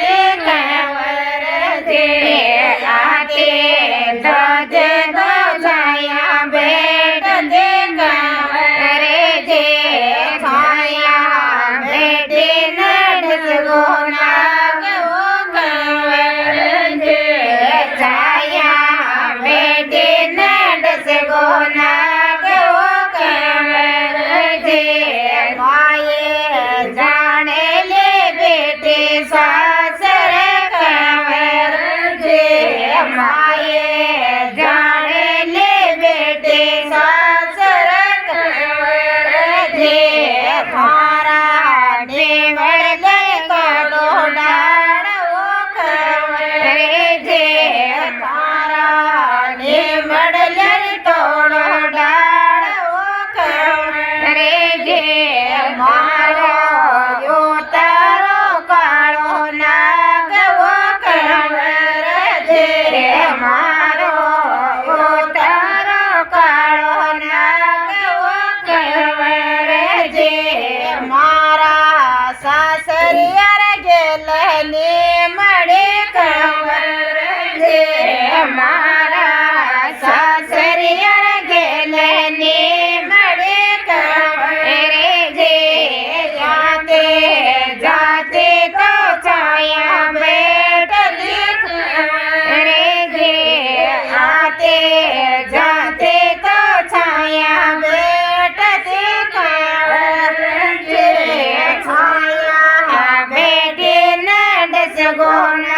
जे कंवर जे आते जज दो छाया भेट जे कंवर जे छाया भेटे नडस गोना वो कंवर जे छाया भेटे नडस गोना वो कंवर जे माये जाने ले बेटे सासर कंवर जे माये जाने ले बेटे सासर कंवर जे मारा देवड़ गए कड़ो डाड़ वो कंवर जे तारा देवड़ गए तोड़ो डाड़ वो कंवर जे मारो यो तारो काळो नाग वो कंवर जे मारो यो तारो काळो नाग वो कंवर जे मारा सासरियर गेलने मळे कंवर जे मारा सासरियर गेलने मळे कंवर जे जाते जाते तो छाया भेटली कंवर जे आते जाते तो छाया भेटती कंवर जे छाया भेटे नडस गोना